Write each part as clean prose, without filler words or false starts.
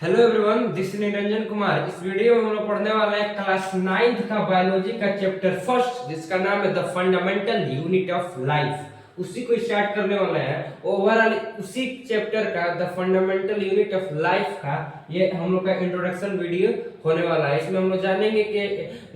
Hello everyone, this is Niranjan Kumar. इस video में हम लोग पढ़ने वाला है क्लास 9th का बायोलॉजी का चैप्टर फर्स्ट, जिसका नाम है the fundamental unit of life. उसी को स्टार्ट करने वाले हैं। ओवरऑल उसी चैप्टर का the fundamental unit of life का ये हम लोग का इंट्रोडक्शन वीडियो होने वाला है। इसमें हम लोग जानेंगे कि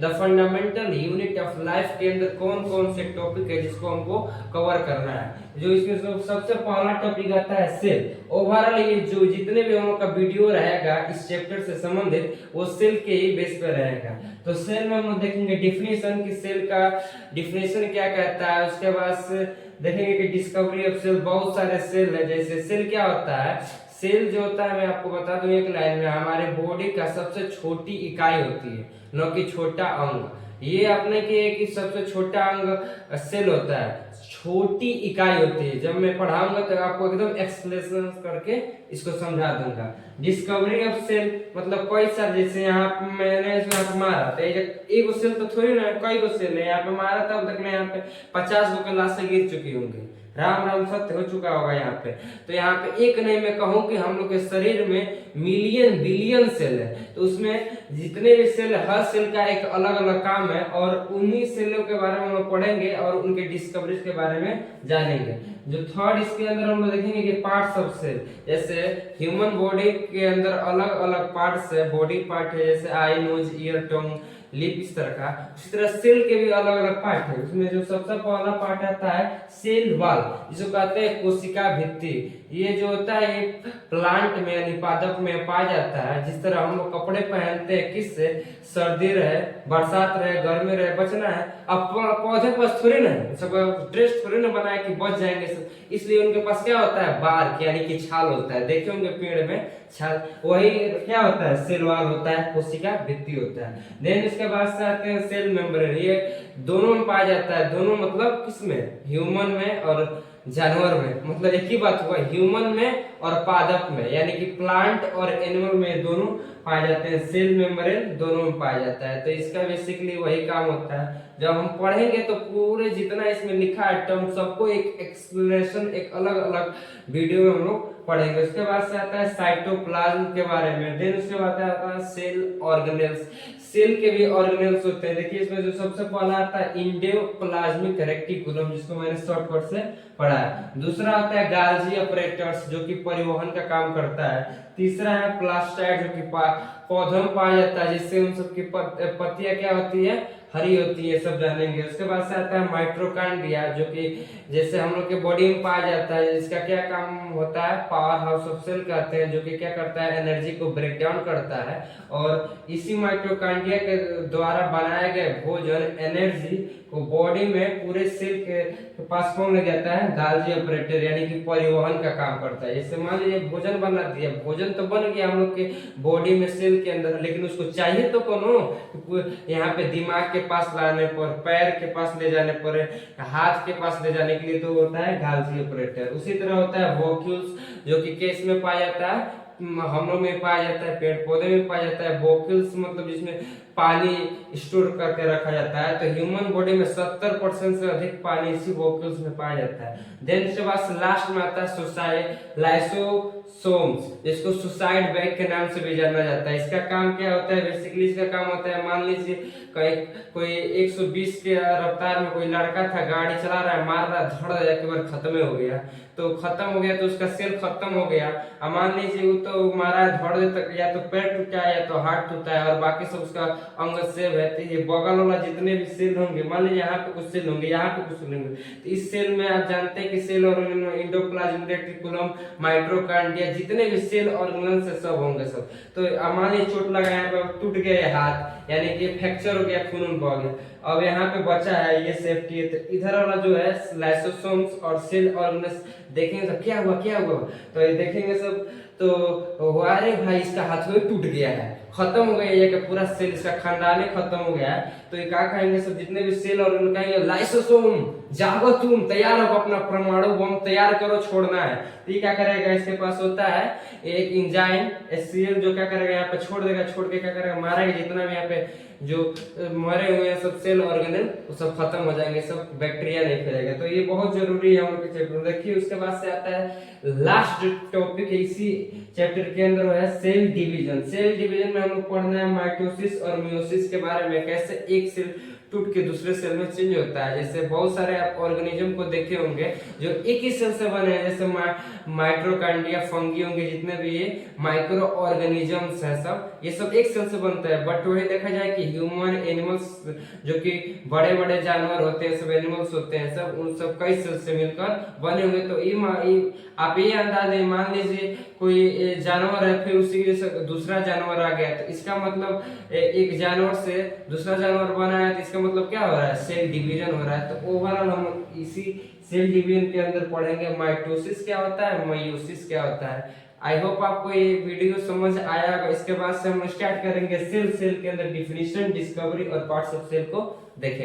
the fundamental unit of life के अंदर कौन कौन से टॉपिक है जिसको हमको कवर करना है। जो इसमें सबसे पहला टॉपिक आता है सेल। ओवरऑल ये जो जितने भी हम लोग का वीडियो रहेगा इस चैप्टर से संबंधित वो सेल के ही बेस पे रहेगा। तो सेल में हम लोग देखेंगे डिफिनेशन कि सेल का डिफिनेशन क्या कहता है। उसके बाद देखेंगे कि डिस्कवरी ऑफ सेल, बहुत सारे सेल है। जैसे सेल क्या होता है, सेल जो होता है मैं आपको बता दूं एक लाइन में, हमारे बॉडी का सबसे छोटी इकाई होती है, न कि छोटा अंग। ये अपने के कि सबसे छोटा अंग सेल होता है, छोटी इकाई होती है। जब मैं पढ़ाऊंगा तो आपको एकदम एक्सप्लेनेशन करके इसको समझा दूंगा। डिस्कवरी ऑफ सेल मतलब कोई सर, जैसे यहाँ पे मैंने यहाँ पे मारा तो एक सेल तो थोड़ी ना, कई गो सेल है। यहाँ पे मारा तब तक यहाँ पे 50 गो के लाशें गिर चुकी होंगी। राम राम सत्य हो चुका होगा यहाँ पे। तो यहाँ पे एक नहीं मैं कहूँ कि हम लोग के शरीर में मिलियन बिलियन सेल है। तो उसमें जितने भी सेल है, हर सेल का एक अलग अलग काम है और उन्हीं सेलों के बारे में हम लोग पढ़ेंगे और उनके डिस्कवरीज के बारे में जानेंगे। जो थर्ड इसके अंदर हम लोग देखेंगे कि पार्ट्स ऑफ सेल। जैसे ह्यूमन बॉडी के अंदर अलग अलग पार्ट्स है, बॉडी पार्ट है, जैसे आई, नोज, ईयर, टंग, लिप, इस तरह का। उसी तरह सेल के भी अलग अलग पार्ट है। उसमें जो सबसे पहला पार्ट आता है सेल वॉल, जिसको कहते हैं कोशिका भित्ति। ये जो होता है ये प्लांट में यानी पादप में पाया जाता है। जिस तरह हम लोग कपड़े पहनते हैं, किससे, सर्दी रहे, बरसात रहे, गर्मी रहे, बचना है। अब पौधे पास थोड़ी ना सब ड्रेस थोड़ी ना बनाए कि बच जाएंगे सब, इसलिए उनके पास क्या होता है, बार्क यानी कि छाल होता है। देखे होंगे पेड़ में छाल, वही क्या होता है, सेल वॉल होता है, कोशिका भित्ति होता है। देन इसके बाद से आते हैं सेल मेम्ब्रेन। ये दोनों में पाया जाता है। दोनों मतलब किसमें, ह्यूमन में और जानवर में। मतलब एक ही बात हुआ, ह्यूमन में और पादप में, यानी कि प्लांट और एनिमल में दोनों पाए जाते हैं। सेल मेम्ब्रेन दोनों में पाया जाता है। तो इसका बेसिकली वही काम होता है। जब हम पढ़ेंगे तो पूरे जितना इसमें लिखा है टर्म सबको एक एक्सप्लेनेशन एक अलग अलग वीडियो में हम लोग पढ़ेंगे। उसके बाद से आता है साइटोप्लाज्म के बारे में। देन उसके बाद आता है सेल ऑर्गेनेल्स। सेल के भी ऑर्गेनेल्स होते हैं। देखिए इसमें जो सबसे पहला आता है इंडोप्लाज्मिक रेटिकुलम, जिसको मैंने शॉर्टकट से पढ़ा है। दूसरा आता है गाल्जी अपरेटस, जो कि परिवहन का काम करता है। तीसरा है प्लास्टाइड, जो कि पौधों में पाया जाता है, जिससे उन सबकी पत्तियां क्या होती है, हरी होती है, सब जानेंगे। उसके बाद से आता है माइटोकॉन्ड्रिया, जो कि जैसे हम लोग के बॉडी में पाया जाता है। इसका क्या काम होता है, पावर हाउस ऑफ सेल कहते हैं, जो कि क्या करता है, एनर्जी को ब्रेक डाउन करता है। और इसी माइटोकॉन्ड्रिया के द्वारा बनाए गए भोजन एनर्जी को बॉडी में पूरे सेल के पास कौन ले जाता है, गाल्जी ऑपरेटर, यानी कि परिवहन का काम करता है। जैसे मान लीजिए भोजन बना दिया, भोजन तो बन गया हम लोग के बॉडी में सेल के अंदर, लेकिन उसको चाहिए तो कौन, यहाँ पे दिमाग के पास लाने पर, पैर के पास ले जाने पर, हाथ के पास ले जाने के लिए तो होता है गाल्जी ऑपरेटर। उसी तरह होता है वोक्यूल्स, जो कि केस में पाया जाता है, हम लोग में पाया जाता है, पेड़ पौधे में पाया जाता है। वोक्यूल्स मतलब जिसमें पानी स्टोर करके रखा जाता है। तो ह्यूमन बॉडी में 70% से अधिक पानी इसी वोक्यूल्स में पाया जाता है। देन इसके बाद लास्ट में आता है सुसाइड लाइसोसोम्स, जिसको सुसाइड बैग के नाम से भी जाना जाता है। इसका काम क्या होता है, बेसिकली इसका काम होता है, मान लीजिए कोई 120 के रफ्तार में कोई लड़का था, गाड़ी चला रहा है, मार रहा है, धड़ एक बार खत्म हो गया। तो खत्म हो गया तो उसका सेल खत्म हो गया। अब मान लीजिए वो तो मारा है, धड़ तक या तो पैर टूटा है या तो हाथ टूटा है और बाकी सब उसका अंग सेल है। तो ये बगल वाला जितने भी सेल होंगे, मान लीजिए यहाँ पे कुछ सेल होंगे, यहाँ पे कुछ सेल होंगे, तो इस सेल में आप जानते हैं कि cell organelle, endoplasmic reticulum, mitochondria, जितने भी सेल ऑर्गेनल से सब होंगे सब। तो मान लीजिए चोट लगा, यहाँ पे टूट गया हाथ, यानी कि फ्रैक्चर हो गया, खून बह गया। अब यहाँ पे बचा है ये सेफ्टी है। तो इधर वाला जो है लाइसोसोम्स और सेल ऑर्गेनल्स, देखेंगे सब क्या हुआ क्या हुआ, तो ये देखेंगे सब तो अरे भाई इसका हाथ में टूट गया है, खत्म हो गया, ये कि पूरा सेल इसका खानदान खत्म हो गया है। तो ये क्या कहेंगे सब, जितने भी सेल और कहेंगे लाइसोसोम जागो, तुम तैयार हो, अपना परमाणु बम तैयार करो, छोड़ना है। तो ये क्या करेगा, इसके पास होता है एक इंजाइम HCl, जो क्या करेगा यहाँ पे छोड़ देगा, छोड़ के क्या करेगा, मारेगा जितना भी यहाँ पे जो मरे हुए हैं सब सेल ऑर्गेनेल वो सब खत्म हो जाएंगे, सब बैक्टीरिया नहीं फैलेगा। तो ये बहुत जरूरी है हम लोग के चैप्टर में। देखिए उसके बाद से आता है लास्ट टॉपिक इसी चैप्टर के अंदर है सेल डिवीजन। सेल डिवीजन में हम लोग पढ़ना है माइटोसिस और मियोसिस के बारे में, कैसे एक सेल टूट के दूसरे सेल में चेंज होता है। जैसे बहुत सारे आप ऑर्गेनिज्म को देखे होंगे जो एक ही सेल से बने हैं, जैसे माइट्रोकांडिया, फंगी होंगे, जितने भी ये माइक्रो ऑर्गेनिजम्स हैं सब, ये सब एक सेल से बनते हैं। बट वही देखा जाए कि ह्यूमन, एनिमल्स, जो कि बड़े बड़े जानवर होते हैं, सब एनिमल्स होते हैं, सब उन सब कई सेल से मिलकर बने हुए। तो आप ये अंदाज मान लीजिए कोई जानवर है, फिर उसी के जैसे दूसरा जानवर आ गया, तो इसका मतलब एक जानवर से दूसरा जानवर बना है, तो इसका मतलब क्या हो रहा है, सेल डिवीजन हो रहा है। तो ओवरऑल हम इसी सेल डिवीजन के अंदर पढ़ेंगे माइटोसिस क्या होता है, मेयोसिस क्या होता है। आई होप आपको ये वीडियो समझ आया होगा। इसके बाद से हम स्टार्ट करेंगे सेल के अंदर डिफिनीशन, डिस्कवरी और पार्ट्स ऑफ सेल को देखेंगे।